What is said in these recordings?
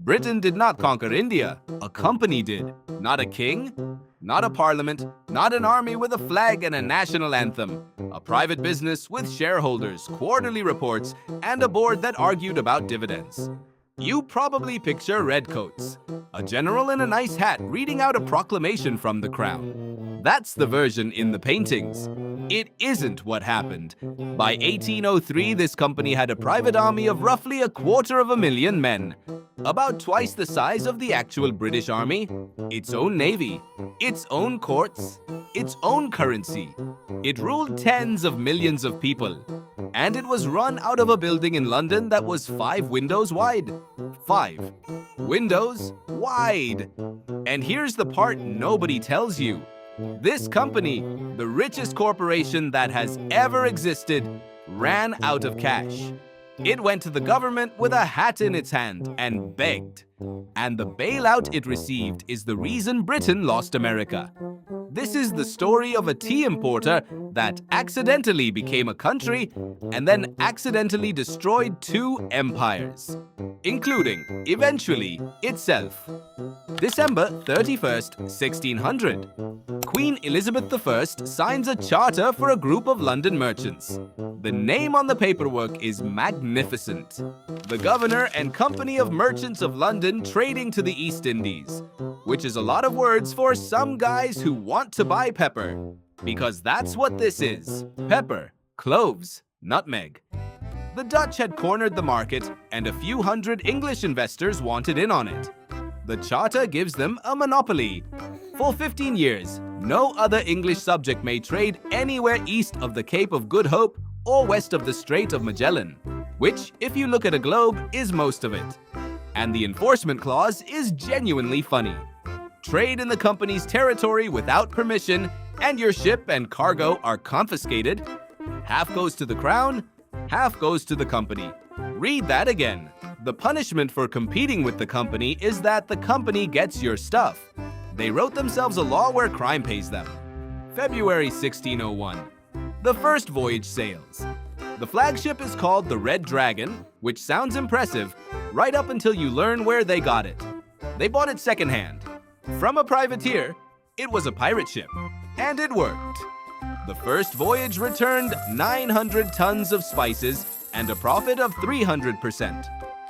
Britain did not conquer India. A company did. Not a king, not a parliament, not an army with a flag and a national anthem. A private business with shareholders, quarterly reports, and a board that argued about dividends. You probably picture redcoats. A general in a nice hat reading out a proclamation from the crown. That's the version in the paintings. It isn't what happened. By 1803, this company had a private army of roughly 250,000 men. About twice the size of the actual British Army, its own navy, its own courts, its own currency. It ruled tens of millions of people, and it was run out of a building in London that was 5 windows wide. 5 windows wide. And here's the part nobody tells you. This company, the richest corporation that has ever existed, ran out of cash. It went to the government with a hat in its hand and begged. And the bailout it received is the reason Britain lost America. This is the story of a tea importer that accidentally became a country and then accidentally destroyed 2 empires, including, eventually, itself. December 31st, 1600. Queen Elizabeth I signs a charter for a group of London merchants. The name on the paperwork is magnificent. The Governor and Company of Merchants of London trading to the East Indies, which is a lot of words for some guys who want to buy pepper. Because that's what this is. Pepper, cloves, nutmeg. The Dutch had cornered the market, and a few hundred English investors wanted in on it. The charter gives them a monopoly. For 15 years, no other English subject may trade anywhere east of the Cape of Good Hope or west of the Strait of Magellan, which, if you look at a globe, is most of it. And the enforcement clause is genuinely funny. Trade in the company's territory without permission, and your ship and cargo are confiscated. Half goes to the crown, half goes to the company. Read that again. The punishment for competing with the company is that the company gets your stuff. They wrote themselves a law where crime pays them. February 1601. The first voyage sails. The flagship is called the Red Dragon, which sounds impressive, right up until you learn where they got it. They bought it secondhand. From a privateer, it was a pirate ship, and it worked. The first voyage returned 900 tons of spices and a profit of 300%.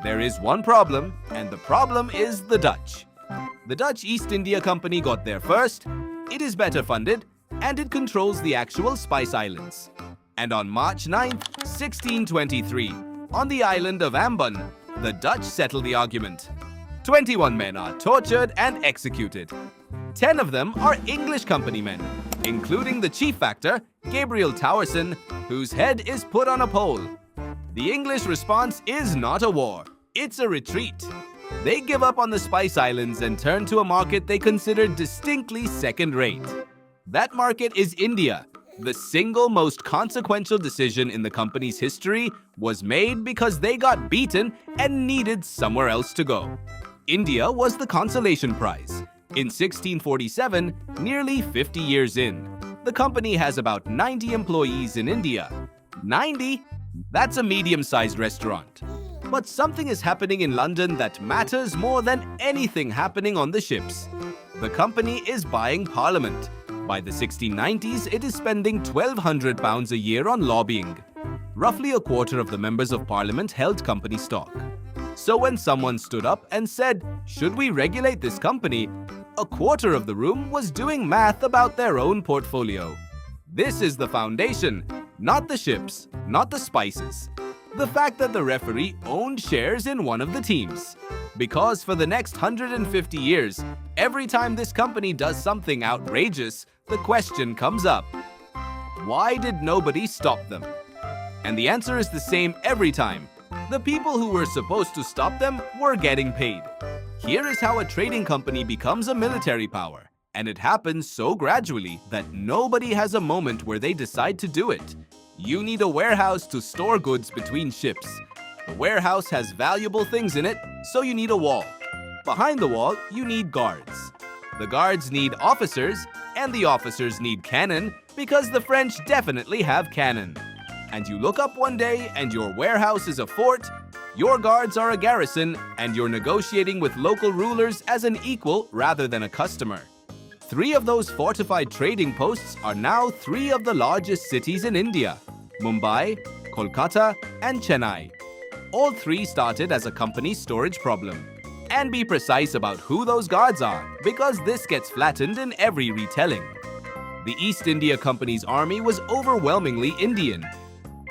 There is one problem, and the problem is the Dutch. The Dutch East India Company got there first, it is better funded, and it controls the actual Spice Islands. And on March 9th, 1623, on the island of Ambon, the Dutch settle the argument. 21 men are tortured and executed. 10 of them are English company men, including the chief factor, Gabriel Towerson, whose head is put on a pole. The English response is not a war, it's a retreat. They give up on the Spice Islands and turn to a market they consider distinctly second-rate. That market is India. The single most consequential decision in the company's history was made because they got beaten and needed somewhere else to go. India was the consolation prize. In 1647, nearly 50 years in, the company has about 90 employees in India. 90? That's a medium-sized restaurant. But something is happening in London that matters more than anything happening on the ships. The company is buying Parliament. By the 1690s, it is spending £1,200 a year on lobbying. Roughly a quarter of the members of Parliament held company stock. So when someone stood up and said, "Should we regulate this company?" a quarter of the room was doing math about their own portfolio. This is the foundation, not the ships, not the spices. The fact that the referee owned shares in one of the teams. Because for the next 150 years, every time this company does something outrageous, the question comes up. Why did nobody stop them? And the answer is the same every time. The people who were supposed to stop them were getting paid. Here is how a trading company becomes a military power. And it happens so gradually that nobody has a moment where they decide to do it. You need a warehouse to store goods between ships. The warehouse has valuable things in it, so you need a wall. Behind the wall, you need guards. The guards need officers, and the officers need cannon, because the French definitely have cannon. And you look up one day and your warehouse is a fort, Your guards are a garrison, and you're negotiating with local rulers as an equal rather than a customer. 3 of those fortified trading posts are now 3 of the largest cities in India: Mumbai, Kolkata, and Chennai. All 3 started as a company storage problem. And be precise about who those guards are, because this gets flattened in every retelling. The East India Company's army was overwhelmingly Indian.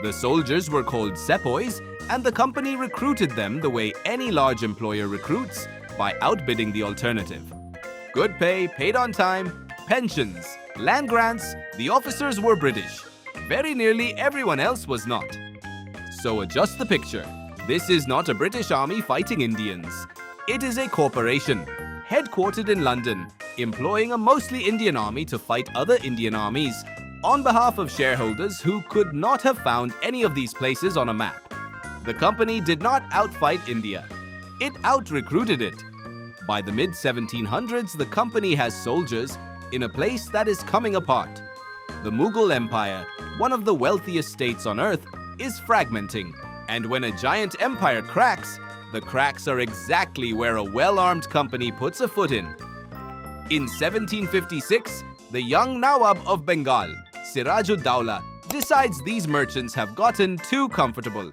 The soldiers were called sepoys, and the company recruited them the way any large employer recruits, by outbidding the alternative. Good pay, paid on time, pensions, land grants, the officers were British. Very nearly everyone else was not. So adjust the picture. This is not a British army fighting Indians. It is a corporation, headquartered in London, employing a mostly Indian army to fight other Indian armies on behalf of shareholders who could not have found any of these places on a map. The company did not outfight India. It out-recruited it. By the mid-1700s, the company has soldiers in a place that is coming apart. The Mughal Empire, one of the wealthiest states on earth, is fragmenting. And when a giant empire cracks, the cracks are exactly where a well-armed company puts a foot in. In 1756, the young Nawab of Bengal, Siraj-ud-Dowla, decides these merchants have gotten too comfortable.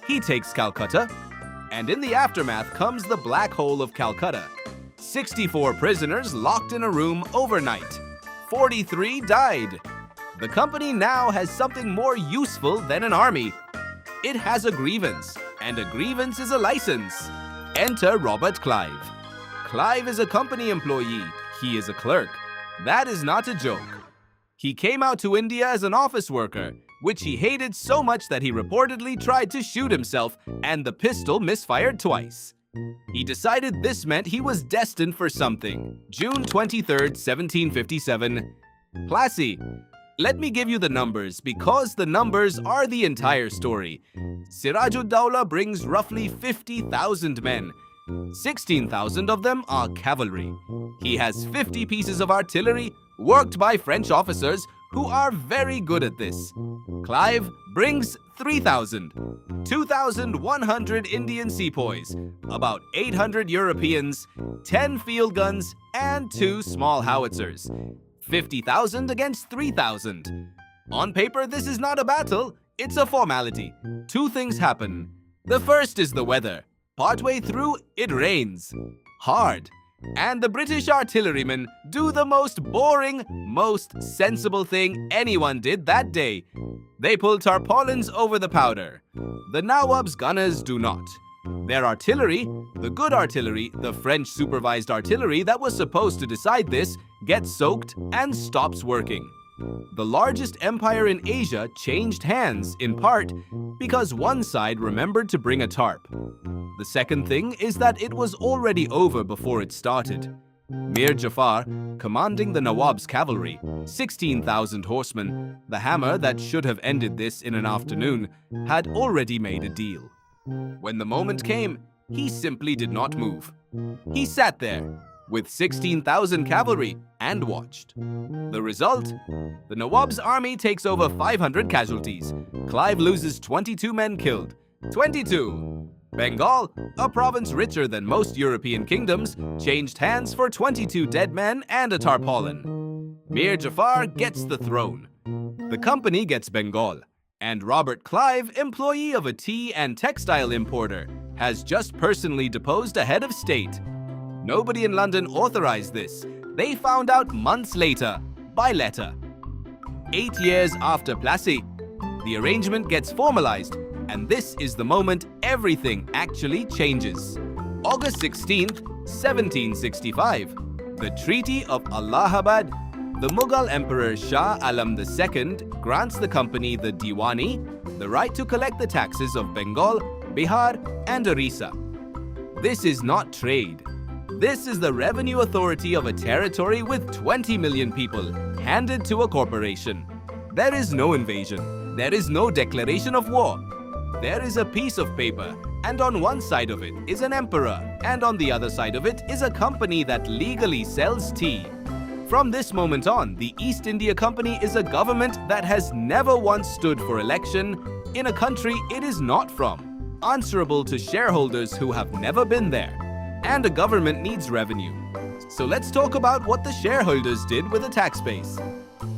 He takes Calcutta, and in the aftermath comes the Black Hole of Calcutta. 64 prisoners locked in a room overnight. 43 died. The company now has something more useful than an army. It has a grievance, and a grievance is a license. Enter Robert Clive. Clive is a company employee. He is a clerk. That is not a joke. He came out to India as an office worker, which he hated so much that he reportedly tried to shoot himself, and the pistol misfired twice. He decided this meant he was destined for something. June 23rd, 1757. Plassey. Let me give you the numbers, because the numbers are the entire story. Siraj-ud-Dowla brings roughly 50,000 men. 16,000 of them are cavalry. He has 50 pieces of artillery worked by French officers who are very good at this. Clive brings 3,000, 2,100 Indian sepoys, about 800 Europeans, 10 field guns, and 2 small howitzers. 50,000 against 3,000. On paper, this is not a battle, it's a formality. 2 things happen. The first is the weather. Partway through, it rains. Hard. And the British artillerymen do the most boring, most sensible thing anyone did that day. They pull tarpaulins over the powder. The Nawab's gunners do not. Their artillery, the good artillery, the French-supervised artillery that was supposed to decide this, gets soaked and stops working. The largest empire in Asia changed hands, in part, because one side remembered to bring a tarp. The second thing is that it was already over before it started. Mir Jafar, commanding the Nawab's cavalry, 16,000 horsemen, the hammer that should have ended this in an afternoon, had already made a deal. When the moment came, he simply did not move. He sat there, with 16,000 cavalry, and watched. The result? The Nawab's army takes over 500 casualties. Clive loses 22 men killed. 22! Bengal, a province richer than most European kingdoms, changed hands for 22 dead men and a tarpaulin. Mir Jafar gets the throne. The company gets Bengal. And Robert Clive, employee of a tea and textile importer, has just personally deposed a head of state. Nobody in London authorized this. They found out months later, by letter. 8 years after Plassey, the arrangement gets formalized, and this is the moment everything actually changes. August 16th, 1765, the Treaty of Allahabad. The Mughal Emperor Shah Alam II grants the company the Diwani, the right to collect the taxes of Bengal, Bihar, and Orissa. This is not trade. This is the revenue authority of a territory with 20 million people, handed to a corporation. There is no invasion. There is no declaration of war. There is a piece of paper, and on one side of it is an emperor, and on the other side of it is a company that legally sells tea. From this moment on, the East India Company is a government that has never once stood for election in a country it is not from. answerable to shareholders who have never been there. And a government needs revenue. So let's talk about what the shareholders did with the tax base.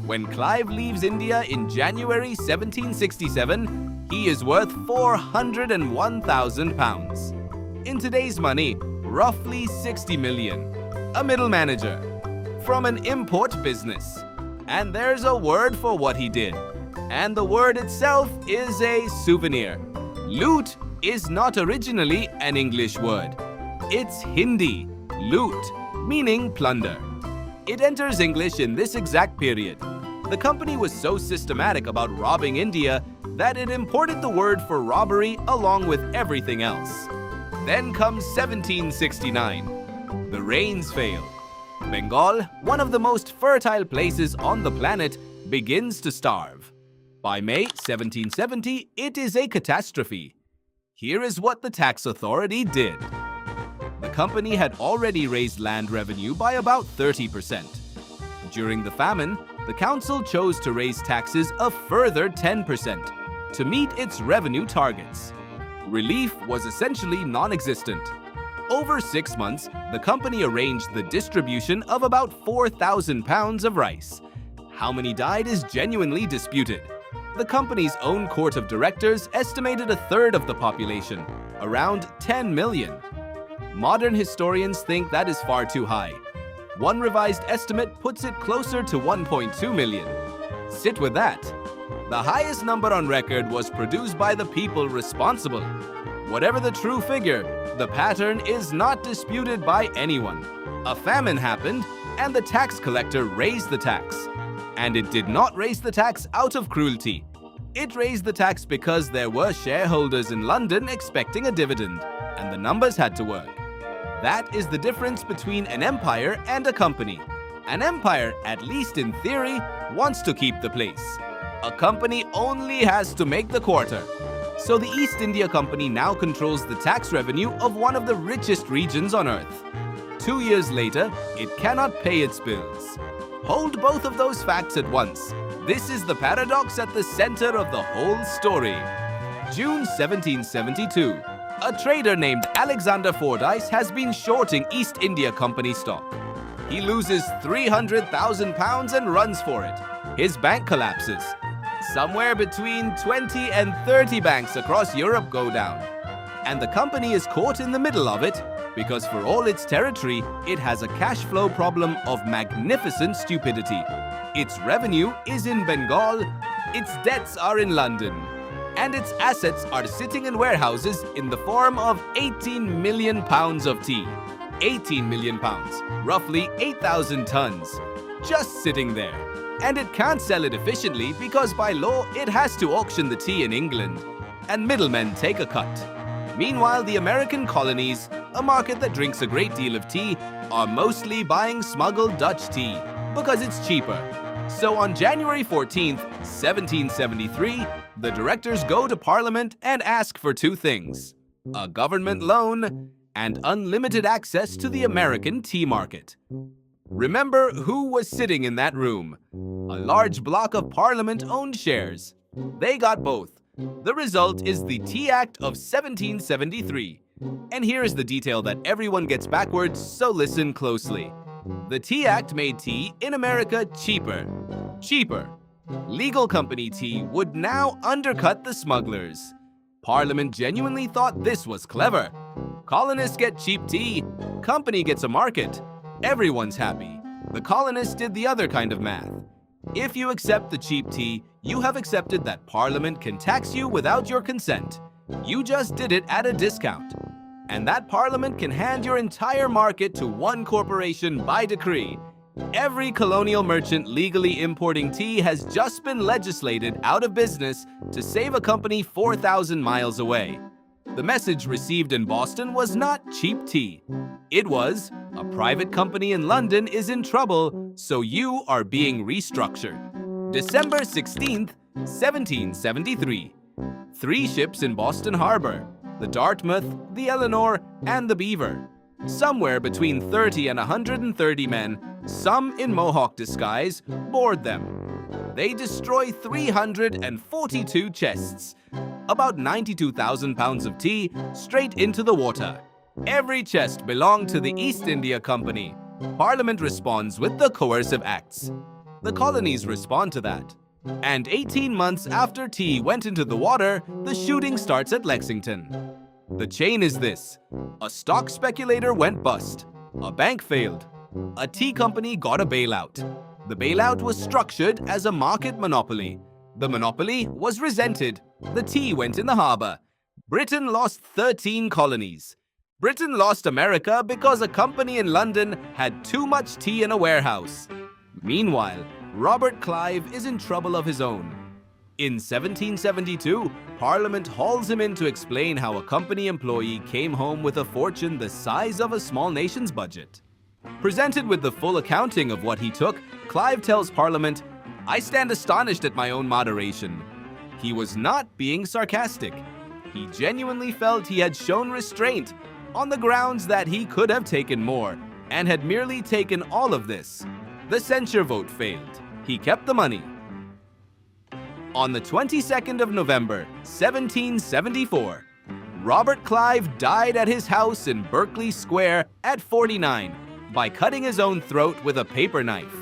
When Clive leaves India in January 1767, he is worth £401,000. In today's money, roughly 60 million. A middle manager from an import business. And there's a word for what he did. And the word itself is a souvenir. Loot is not originally an English word. It's Hindi, loot, meaning plunder. It enters English in this exact period. The company was so systematic about robbing India that it imported the word for robbery along with everything else. Then comes 1769. The rains fail. Bengal, one of the most fertile places on the planet, begins to starve. By May 1770, it is a catastrophe. Here is what the tax authority did. The company had already raised land revenue by about 30%. During the famine, the council chose to raise taxes a further 10% to meet its revenue targets. Relief was essentially non-existent. Over 6 months, the company arranged the distribution of about 4,000 pounds of rice. How many died is genuinely disputed. The company's own court of directors estimated a third of the population, around 10 million. Modern historians think that is far too high. One revised estimate puts it closer to 1.2 million. Sit with that. The highest number on record was produced by the people responsible. Whatever the true figure, the pattern is not disputed by anyone. A famine happened, and the tax collector raised the tax. And it did not raise the tax out of cruelty. It raised the tax because there were shareholders in London expecting a dividend, and the numbers had to work. That is the difference between an empire and a company. An empire, at least in theory, wants to keep the place. A company only has to make the quarter. So the East India Company now controls the tax revenue of one of the richest regions on earth. 2 years later, it cannot pay its bills. Hold both of those facts at once. This is the paradox at the center of the whole story. June 1772. A trader named Alexander Fordyce has been shorting East India Company stock. He loses £300,000 and runs for it. His bank collapses. Somewhere between 20 and 30 banks across Europe go down. And the company is caught in the middle of it because for all its territory, it has a cash flow problem of magnificent stupidity. Its revenue is in Bengal, its debts are in London, and its assets are sitting in warehouses in the form of 18 million pounds of tea. 18 million pounds, roughly 8,000 tons, just sitting there. And it can't sell it efficiently because by law it has to auction the tea in England, and middlemen take a cut. Meanwhile, the American colonies, a market that drinks a great deal of tea, are mostly buying smuggled Dutch tea because it's cheaper. So on January 14th, 1773, the directors go to Parliament and ask for two things: a government loan and unlimited access to the American tea market. Remember who was sitting in that room? A large block of Parliament-owned shares. They got both. The result is the Tea Act of 1773. And here is the detail that everyone gets backwards, so listen closely. The Tea Act made tea in America cheaper. Cheaper. Legal company tea would now undercut the smugglers. Parliament genuinely thought this was clever. Colonists get cheap tea, company gets a market. Everyone's happy. The colonists did the other kind of math. If you accept the cheap tea, you have accepted that Parliament can tax you without your consent. You just did it at a discount. And that Parliament can hand your entire market to one corporation by decree. Every colonial merchant legally importing tea has just been legislated out of business to save a company 4,000 miles away. The message received in Boston was not cheap tea. It was, a private company in London is in trouble, so you are being restructured. December 16th, 1773. 3 ships in Boston Harbor: the Dartmouth, the Eleanor, and the Beaver. Somewhere between 30 and 130 men, some in Mohawk disguise, board them. They destroy 342 chests, about 92,000 pounds of tea, straight into the water. Every chest belonged to the East India Company. Parliament responds with the Coercive Acts. The colonies respond to that. And 18 months after tea went into the water, the shooting starts at Lexington. The chain is this: a stock speculator went bust, a bank failed, a tea company got a bailout. The bailout was structured as a market monopoly. The monopoly was resented. The tea went in the harbor. Britain lost 13 colonies. Britain lost America because a company in London had too much tea in a warehouse. Meanwhile, Robert Clive is in trouble of his own. In 1772, Parliament hauls him in to explain how a company employee came home with a fortune the size of a small nation's budget. Presented with the full accounting of what he took, Clive tells Parliament, "I stand astonished at my own moderation." He was not being sarcastic. He genuinely felt he had shown restraint on the grounds that he could have taken more and had merely taken all of this. The censure vote failed. He kept the money. On the 22nd of November, 1774, Robert Clive died at his house in Berkeley Square at 49 by cutting his own throat with a paper knife.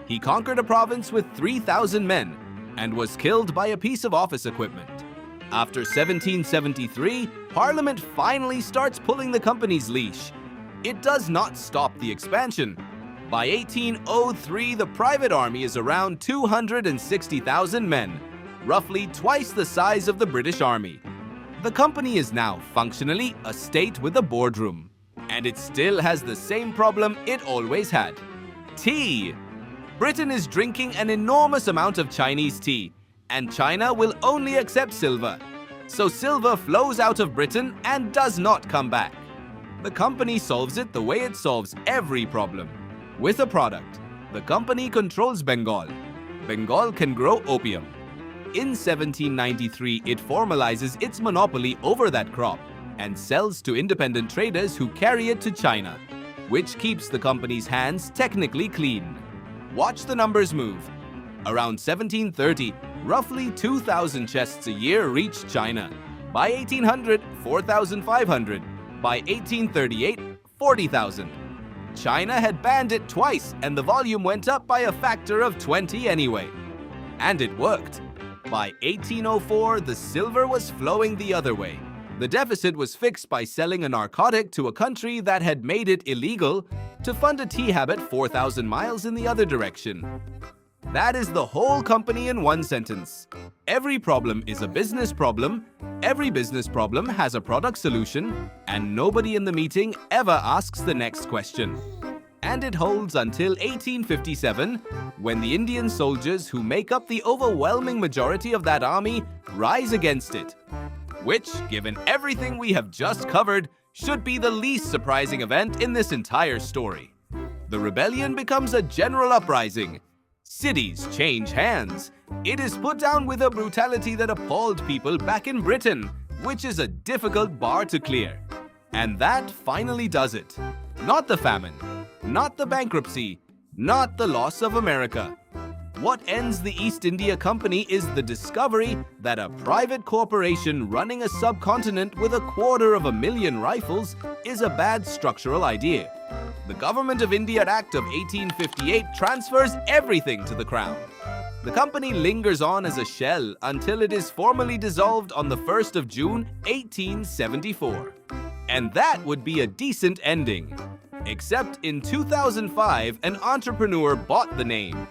He conquered a province with 3,000 men and was killed by a piece of office equipment. After 1773, Parliament finally starts pulling the company's leash. It does not stop the expansion. By 1803, the private army is around 260,000 men, roughly twice the size of the British Army. The company is now functionally a state with a boardroom, and it still has the same problem it always had: tea. Britain is drinking an enormous amount of Chinese tea, and China will only accept silver. So silver flows out of Britain and does not come back. The company solves it the way it solves every problem: with a product. The company controls Bengal. Bengal can grow opium. In 1793, it formalizes its monopoly over that crop and sells to independent traders who carry it to China, which keeps the company's hands technically clean. Watch the numbers move. Around 1730, roughly 2,000 chests a year reached China. By 1800, 4,500. By 1838, 40,000. China had banned it twice, and the volume went up by a factor of 20 anyway. And it worked. By 1804, the silver was flowing the other way. The deficit was fixed by selling a narcotic to a country that had made it illegal to fund a tea habit 4,000 miles in the other direction. That is the whole company in one sentence. Every problem is a business problem, every business problem has a product solution, and nobody in the meeting ever asks the next question. And it holds until 1857, when the Indian soldiers who make up the overwhelming majority of that army rise against it. Which, given everything we have just covered, should be the least surprising event in this entire story. The rebellion becomes a general uprising. Cities change hands. It is put down with a brutality that appalled people back in Britain, which is a difficult bar to clear. And that finally does it. Not the famine, not the bankruptcy, not the loss of America. What ends the East India Company is the discovery that a private corporation running a subcontinent with 250,000 rifles is a bad structural idea. The Government of India Act of 1858 transfers everything to the Crown. The company lingers on as a shell until it is formally dissolved on the 1st of June, 1874. And that would be a decent ending. Except in 2005, an entrepreneur bought the name.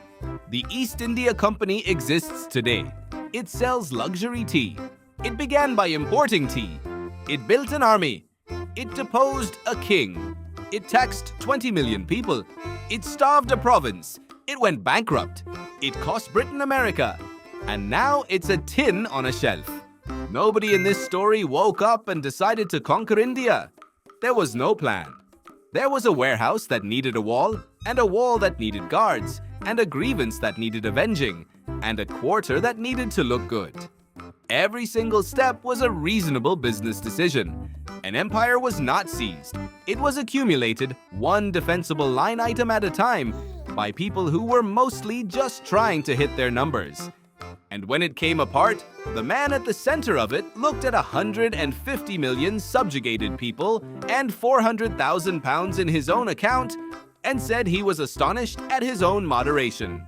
The East India Company exists today. It sells luxury tea. It began by importing tea. It built an army. It deposed a king. It taxed 20 million people. It starved a province. It went bankrupt. It cost Britain America. And now it's a tin on a shelf. Nobody in this story woke up and decided to conquer India. There was no plan. There was a warehouse that needed a wall, and a wall that needed guards, and a grievance that needed avenging, and a quarter that needed to look good. Every single step was a reasonable business decision. An empire was not seized. It was accumulated, one defensible line item at a time, by people who were mostly just trying to hit their numbers. And when it came apart, the man at the center of it looked at 150 million subjugated people and 400,000 pounds in his own account and said he was astonished at his own moderation.